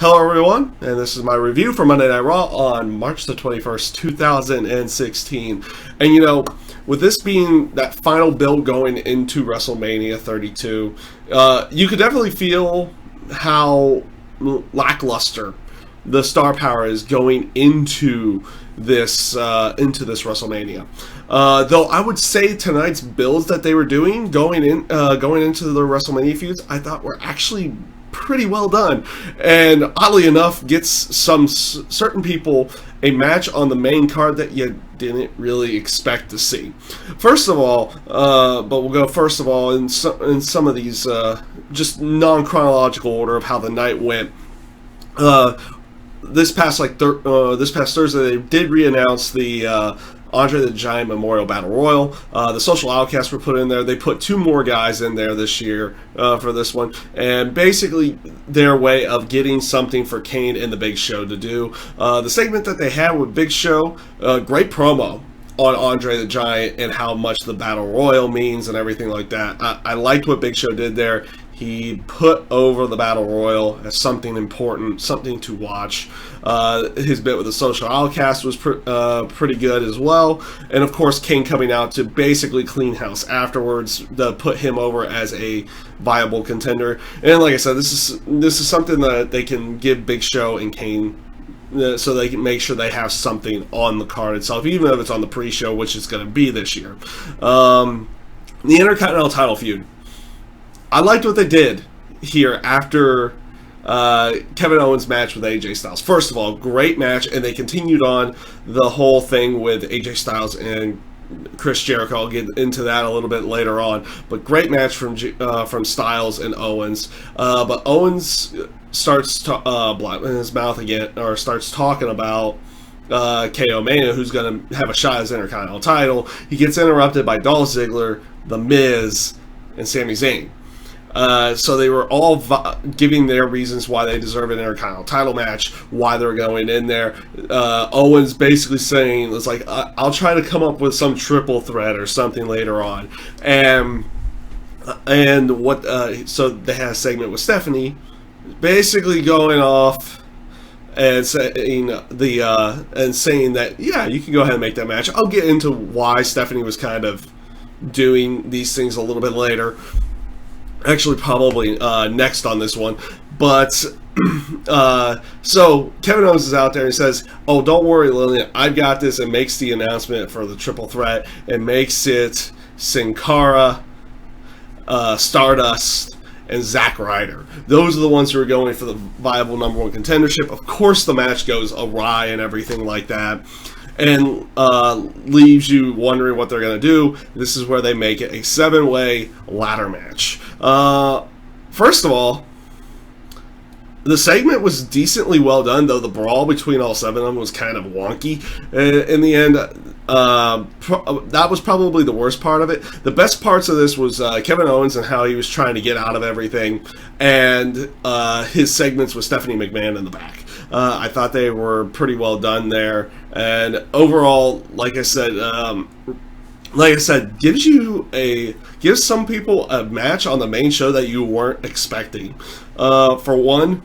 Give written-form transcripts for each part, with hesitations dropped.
Hello everyone, and this is my review for Monday Night Raw on March the 21st, 2016. And you know, with this being that final build going into WrestleMania 32, you could definitely feel how lackluster the star power is going into this WrestleMania. Though I would say tonight's builds that they were doing going into the WrestleMania feuds, I thought were actually pretty well done, and oddly enough gets some certain people a match on the main card that you didn't really expect to see. First of all, but we'll go first of all in some of these just non-chronological order of how the night went. This past Thursday, they did re-announce the Andre the Giant Memorial Battle Royal. The Social Outcasts were put in there. They put two more guys in there this year for this one, and basically their way of getting something for Kane and the Big Show to do. The segment that they had with Big Show, great promo on Andre the Giant and how much the Battle Royal means and everything like that. I liked what Big Show did there. He put over the Battle Royal as something important, something to watch. His bit with the Social Outcast was pretty good as well. And of course, Kane coming out to basically clean house afterwards to put him over as a viable contender. And like I said, this is something that they can give Big Show and Kane, so they can make sure they have something on the card itself, even if it's on the pre-show, which it's going to be this year. The Intercontinental Title feud. I liked what they did here after Kevin Owens' match with AJ Styles. First of all, great match, and they continued on the whole thing with AJ Styles and Chris Jericho. I'll get into that a little bit later on, but great match from Styles and Owens. But Owens starts in his mouth again, or starts talking about KO Mania, who's going to have a shot at his Intercontinental title. He gets interrupted by Dolph Ziggler, The Miz, and Sami Zayn. So they were all giving their reasons why they deserve an Intercontinental title match, why they're going in there. Owens basically saying, it's like, I'll try to come up with some triple threat or something later on. And what, so they had a segment with Stephanie, basically going off and saying that, yeah, you can go ahead and make that match. I'll get into why Stephanie was kind of doing these things a little bit later. Actually, probably next on this one. But, so Kevin Owens is out there and he says, oh, don't worry, Lillian, I've got this, and makes the announcement for the triple threat, and makes it Sin Cara, Stardust, and Zack Ryder. Those are the ones who are going for the viable number one contendership. Of course, the match goes awry and everything like that, and leaves you wondering what they're going to do. This is where they make it a 7-way ladder match. First of all, the segment was decently well done, though the brawl between all 7 of them was kind of wonky in the end. That was probably the worst part of it. The best parts of this was Kevin Owens and how he was trying to get out of everything, and his segments with Stephanie McMahon in the back. I thought they were pretty well done there, and overall, like I said, gives some people a match on the main show that you weren't expecting. For one,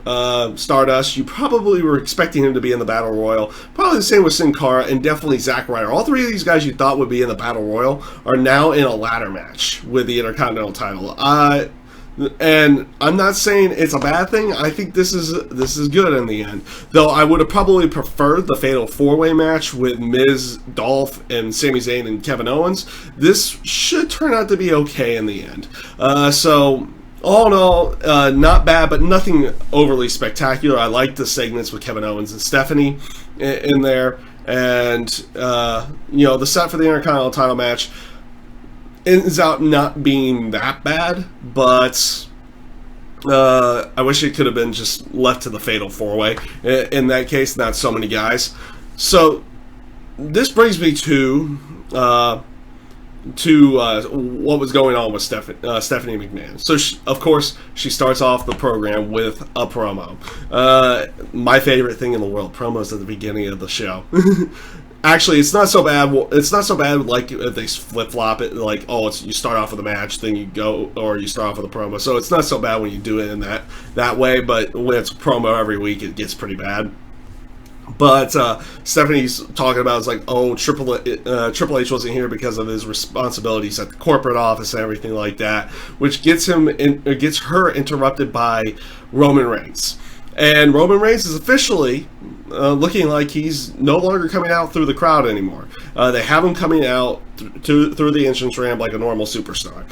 Stardust, you probably were expecting him to be in the Battle Royal. Probably the same with Sin Cara, and definitely Zack Ryder. All 3 of these guys you thought would be in the Battle Royal are now in a ladder match with the Intercontinental title. And I'm not saying it's a bad thing. I think this is good in the end. Though I would have probably preferred the Fatal 4-Way match with Miz, Dolph, and Sami Zayn and Kevin Owens. This should turn out to be okay in the end. So all in all, not bad, but nothing overly spectacular. I like the segments with Kevin Owens and Stephanie in there, and the set for the Intercontinental title match ends out not being that bad, but I wish it could have been just left to the Fatal 4-Way. In that case, not so many guys. So this brings me to what was going on with Stephanie McMahon. So of course she starts off the program with a promo. My favorite thing in the world, promos at the beginning of the show. Actually, it's not so bad. It's not so bad like if they flip flop it. Like, oh, it's you start off with a match, then you go, or you start off with a promo. So it's not so bad when you do it in that way. But when it's a promo every week, it gets pretty bad. But Stephanie's talking about it's like, oh, Triple H wasn't here because of his responsibilities at the corporate office and everything like that, which gets her interrupted by Roman Reigns. And Roman Reigns is officially looking like he's no longer coming out through the crowd anymore. They have him coming out through the entrance ramp like a normal superstar.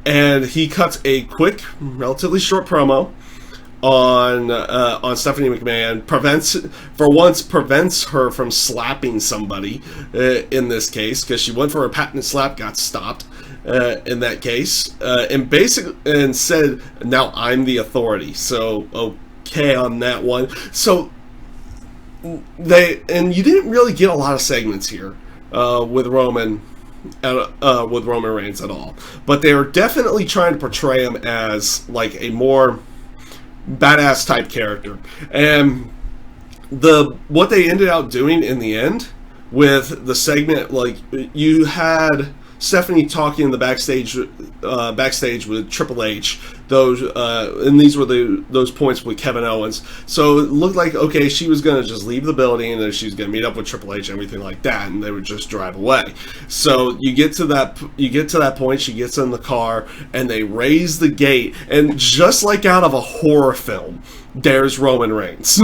And he cuts a quick, relatively short promo on Stephanie McMahon, prevents her from slapping somebody in this case, because she went for a patented slap, got stopped in that case, and said, now I'm the authority. So okay on that one. So you didn't really get a lot of segments here with Roman Reigns at all, but they were definitely trying to portray him as like a more badass type character. And what they ended up doing in the end with the segment, like, you had Stephanie talking in the backstage with Triple H. And these were those points with Kevin Owens. So it looked like, okay, she was going to just leave the building and then she was going to meet up with Triple H and everything like that, and they would just drive away. So you get to that point, she gets in the car and they raise the gate, and just like out of a horror film, there's Roman Reigns.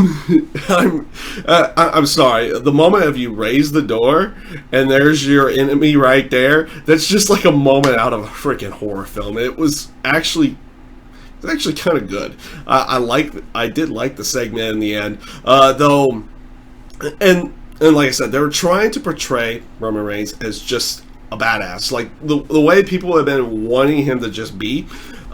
I'm sorry. The moment of you raise the door and there's your enemy right there, that's just like a moment out of a freaking horror film. It was actually kind of good. I did like the segment in the end, though, and like I said, they were trying to portray Roman Reigns as just a badass, like the way people have been wanting him to just be.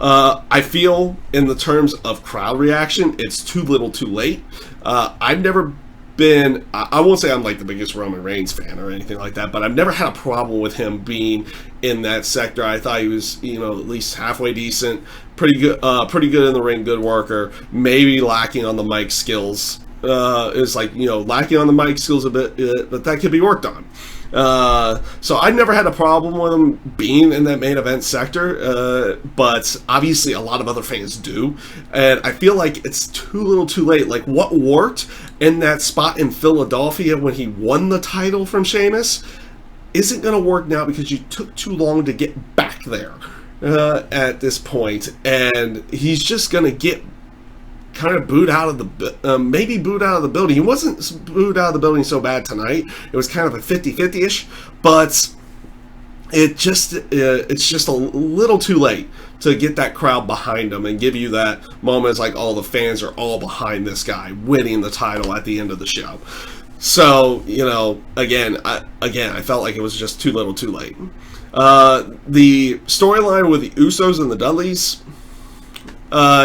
I feel in the terms of crowd reaction, it's too little too late. I've never been, I won't say I'm like the biggest Roman Reigns fan or anything like that, but I've never had a problem with him being in that sector. I thought he was, at least halfway decent, pretty good in the ring, good worker, maybe lacking on the mic skills. It's like, lacking on the mic skills a bit, but that could be worked on. So I never had a problem with him being in that main event sector, but obviously a lot of other fans do, and I feel like it's too little too late. Like, what worked in that spot in Philadelphia when he won the title from Sheamus isn't going to work now because you took too long to get back there at this point, and he's just going to get kind of booed out of maybe booed out of the building. He wasn't booed out of the building so bad tonight. It was kind of a 50-50-ish, but it's just a little too late to get that crowd behind him and give you that moment. It's like, all the fans are all behind this guy winning the title at the end of the show. So, again, I felt like it was just too little too late. The storyline with the Usos and the Dudleys,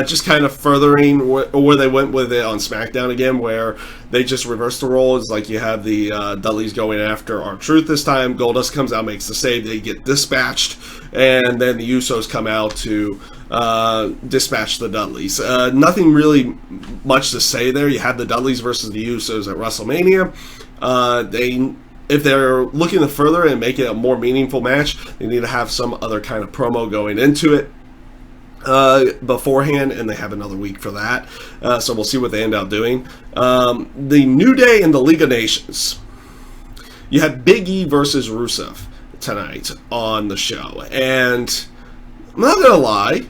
just kind of furthering where they went with it on SmackDown again, where they just reversed the roles. Like, you have the Dudleys going after R-Truth this time. Goldust comes out, makes the save, they get dispatched, and then the Usos come out to dispatch the Dudleys. Nothing really much to say there. You have the Dudleys versus the Usos at WrestleMania. If they're looking to further and make it a more meaningful match, they need to have some other kind of promo going into it beforehand, and they have another week for that, so we'll see what they end up doing. The New Day and the League of Nations, you had Big E versus Rusev tonight on the show, and I'm not gonna lie,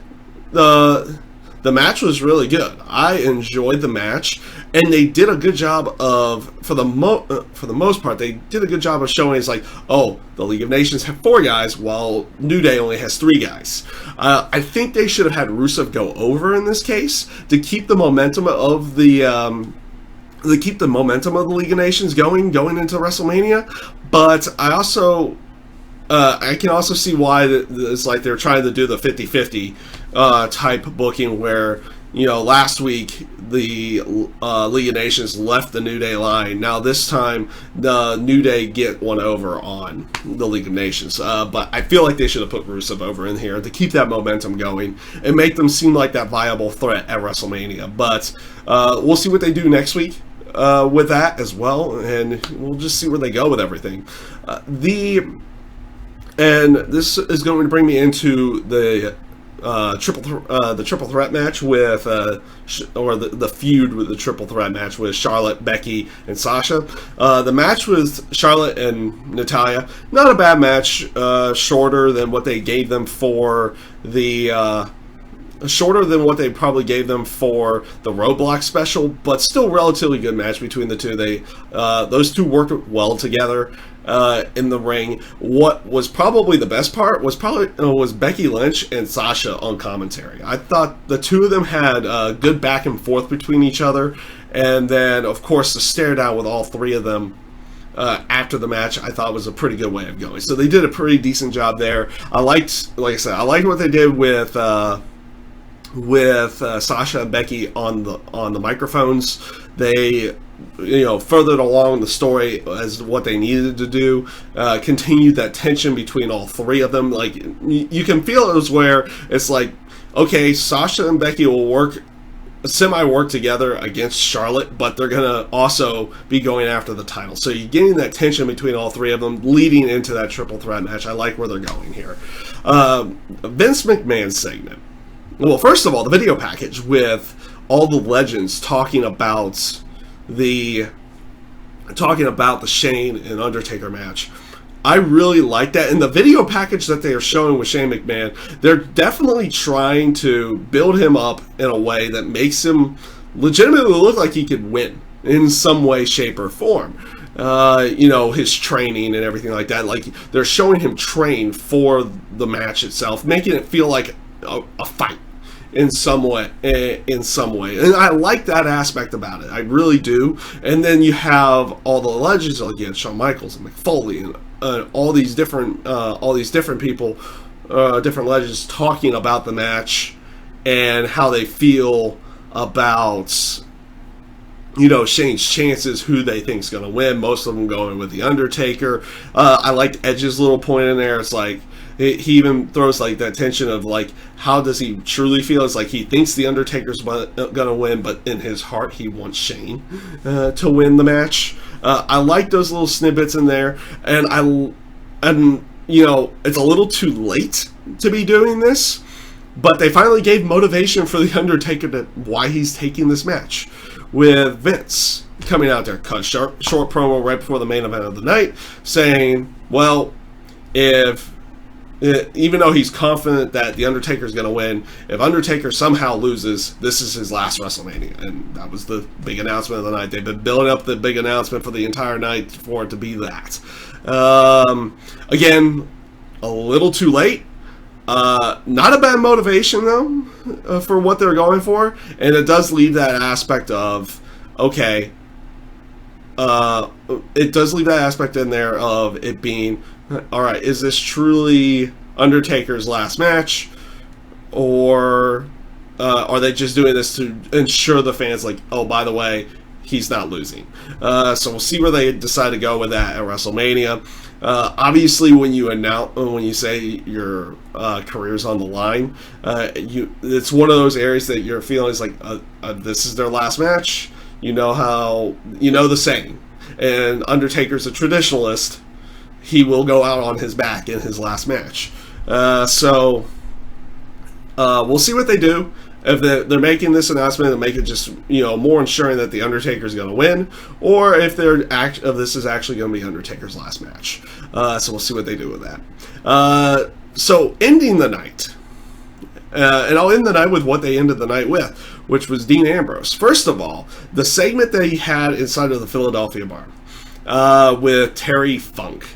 the match was really good. I enjoyed the match, and they did a good job of, for the most part, they did a good job of showing it's like, oh, the League of Nations have 4 guys, while New Day only has 3 guys. I think they should have had Rusev go over in this case to keep the momentum of the League of Nations going into WrestleMania. But I also I can also see why it's like they're trying to do the 50-50 type booking where, last week the League of Nations left the New Day line. Now this time the New Day get one over on the League of Nations. But I feel like they should have put Rusev over in here to keep that momentum going and make them seem like that viable threat at WrestleMania. But we'll see what they do next week with that as well, and we'll just see where they go with everything. And this is going to bring me into the triple threat match with, or the feud with the triple threat match with Charlotte, Becky, and Sasha. The match with Charlotte and Natalya, not a bad match, shorter than what they gave them for the. Shorter than what they probably gave them for the Roadblock special, but still relatively good match between the two. Those two worked well together in the ring. What was probably the best part was Becky Lynch and Sasha on commentary. I thought the two of them had good back and forth between each other, and then of course the stare down with all three of them after the match, I thought was a pretty good way of going. So they did a pretty decent job there. I liked what they did with Sasha and Becky on the microphones. They furthered along the story as what they needed to do, continued that tension between all three of them. Like, you can feel it was where it's like, okay, Sasha and Becky will semi-work together against Charlotte, but they're gonna also be going after the title. So you're getting that tension between all three of them leading into that triple threat match. I like where they're going here. Vince McMahon segment. Well, first of all, the video package with all the legends talking about the Shane and Undertaker match. I really like that. And the video package that they are showing with Shane McMahon, they're definitely trying to build him up in a way that makes him legitimately look like he could win in some way, shape, or form. His training and everything like that. Like, they're showing him train for the match itself, making it feel like a fight in some way, and I like that aspect about it. I really do. And then you have all the legends, like Shawn Michaels and Mick Foley, and all these different people, different legends talking about the match and how they feel about Shane's chances, who they think's going to win. Most of them going with the Undertaker. I liked Edge's little point in there. It's like, he even throws like that tension of like, how does he truly feel? It's like he thinks the Undertaker's gonna win, but in his heart he wants Shane to win the match. I like those little snippets in there, and it's a little too late to be doing this, but they finally gave motivation for the Undertaker to why he's taking this match, with Vince coming out there, cut short promo right before the main event of the night, saying, well, even though he's confident that the Undertaker's going to win, if Undertaker somehow loses, this is his last WrestleMania. And that was the big announcement of the night. They've been building up the big announcement for the entire night for it to be that. Again, a little too late. Not a bad motivation, though, for what they're going for. And it does leave that aspect of, okay, it does leave that aspect in there of it being, all right, is this truly Undertaker's last match, or are they just doing this to ensure the fans, like, oh, by the way, he's not losing? So we'll see where they decide to go with that at WrestleMania. Obviously, when you say your career's on the line, it's one of those areas that you're feeling is like, this is their last match. The saying, and Undertaker's a traditionalist. He will go out on his back in his last match. So we'll see what they do. If they're making this announcement and make it just more ensuring that the Undertaker is going to win, or if this is actually going to be Undertaker's last match. So we'll see what they do with that. So ending the night, and I'll end the night with what they ended the night with, which was Dean Ambrose. First of all, the segment that he had inside of the Philadelphia bar with Terry Funk.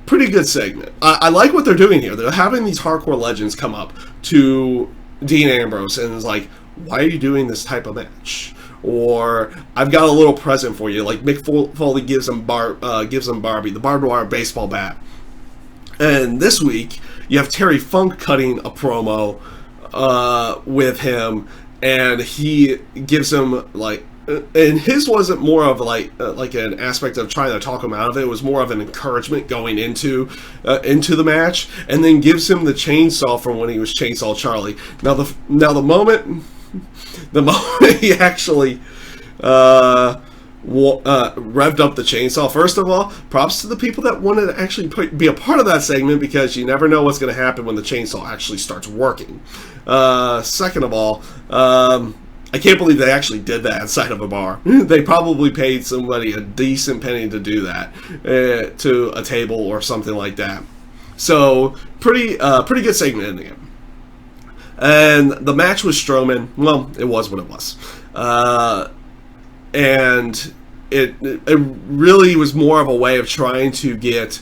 Pretty good segment. I like what they're doing here. They're having these hardcore legends come up to Dean Ambrose and is like, why are you doing this type of match? Or, I've got a little present for you. Like, Mick Foley gives him Barbie, the barbed wire baseball bat. And this week, you have Terry Funk cutting a promo with him, and he gives him, like, and his wasn't more of like an aspect of trying to talk him out of it. It was more of an encouragement going into the match, and then gives him the chainsaw from when he was Chainsaw Charlie. Now the moment he actually revved up the chainsaw. First of all, props to the people that wanted to actually be a part of that segment, because you never know what's going to happen when the chainsaw actually starts working. Second of all, I can't believe they actually did that inside of a bar. They probably paid somebody a decent penny to do that, to a table or something like that. So, pretty good segment in the end. And the match with Strowman, well, it was what it was. And it really was more of a way of trying to get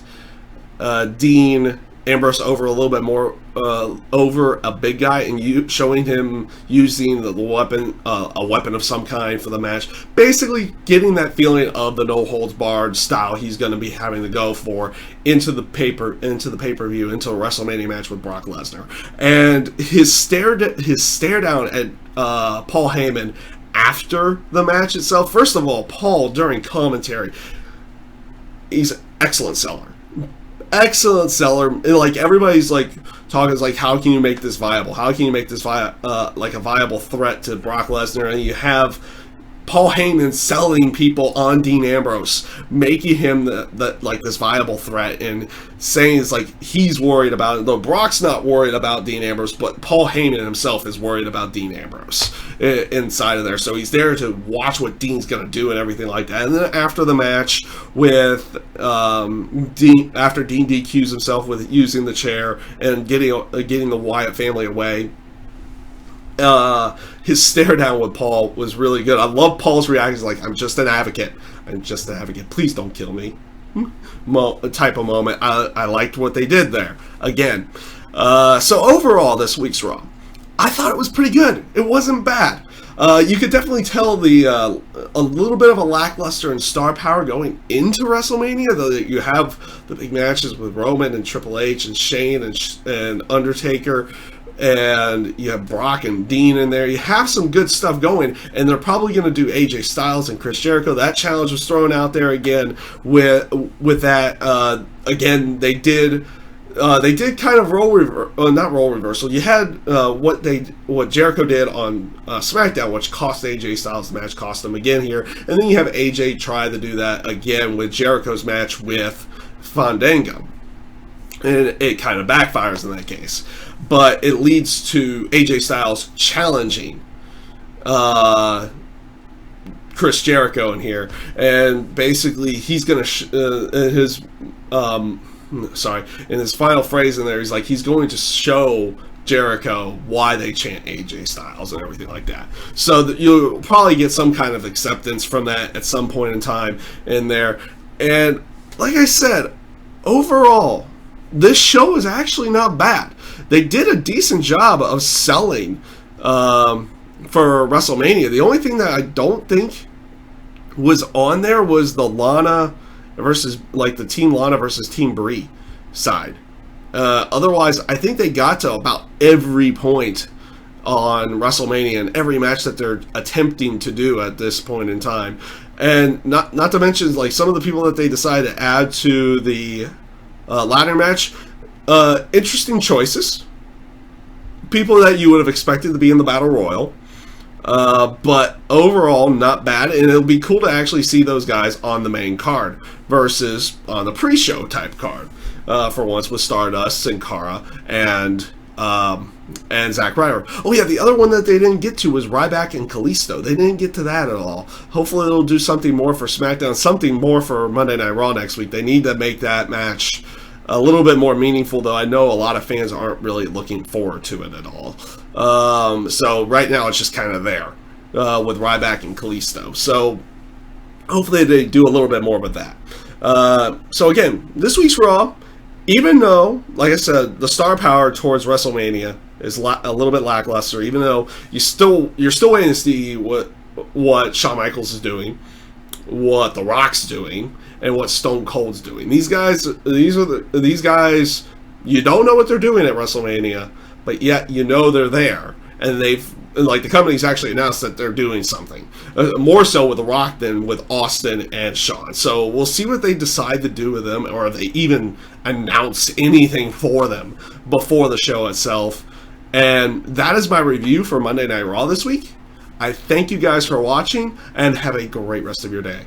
Dean Ambrose over a little bit more, over a big guy, and showing him using the weapon, a weapon of some kind for the match. Basically, getting that feeling of the no holds barred style he's going to be having to go for into the pay-per-view, into a WrestleMania match with Brock Lesnar. And his stare down at Paul Heyman after the match itself. First of all, Paul, during commentary, he's an excellent seller. Excellent seller. And like, everybody's like talking, like, how can you make this viable? How can you make this like a viable threat to Brock Lesnar? And you have Paul Heyman selling people on Dean Ambrose, making him the like this viable threat, and saying it's like he's worried about it. Though Brock's not worried about Dean Ambrose, but Paul Heyman himself is worried about Dean Ambrose inside of there. So he's there to watch what Dean's going to do and everything like that. And then after the match with Dean, after Dean DQs himself with using the chair and getting the Wyatt family away, his stare down with Paul was really good. I love Paul's reaction, like, I'm just an advocate. I'm just an advocate. Please don't kill me. Type of moment. I liked what they did there. Again. So overall, this week's Raw, I thought it was pretty good. It wasn't bad. You could definitely tell a little bit of a lackluster in star power going into WrestleMania, though you have the big matches with Roman and Triple H and Shane and Undertaker, and you have Brock and Dean in there. You have some good stuff going, and they're probably going to do AJ Styles and Chris Jericho. That challenge was thrown out there again with that. Again, they did kind of not role reversal. You had what Jericho did on SmackDown, which cost AJ Styles the match, cost him again here, and then you have AJ try to do that again with Jericho's match with Fandango, and it kind of backfires in that case. But it leads to AJ Styles challenging Chris Jericho in here, and basically he's going to in his final phrase in there, he's like, he's going to show Jericho why they chant AJ Styles and everything like that. So you'll probably get some kind of acceptance from that at some point in time in there. And like I said, overall, this show is actually not bad. They did a decent job of selling for WrestleMania. The only thing that I don't think was on there was the Lana versus, like, the Team Lana versus Team Brie side. Otherwise, I think they got to about every point on WrestleMania and every match that they're attempting to do at this point in time. And not to mention, like, some of the people that they decided to add to the ladder match. Interesting choices. People that you would have expected to be in the Battle Royal. But overall, not bad. And it'll be cool to actually see those guys on the main card versus on the pre-show type card. For once, with Stardust, Sin Cara, and Zack Ryder. Oh yeah, the other one that they didn't get to was Ryback and Kalisto. They didn't get to that at all. Hopefully it'll do something more for SmackDown, something more for Monday Night Raw next week. They need to make that match a little bit more meaningful, though I know a lot of fans aren't really looking forward to it at all. So right now it's just kind of there with Ryback and Kalisto. So hopefully they do a little bit more with that. So again, this week's Raw, even though, like I said, the star power towards WrestleMania is a little bit lackluster, even though you're still waiting to see what Shawn Michaels is doing, what The Rock's doing, and what Stone Cold's doing. These guys, you don't know what they're doing at WrestleMania, but yet you know they're there, and the company's actually announced that they're doing something. More so with The Rock than with Austin and Shawn. So we'll see what they decide to do with them, or if they even announce anything for them before the show itself. And that is my review for Monday Night Raw this week. I thank you guys for watching, and have a great rest of your day.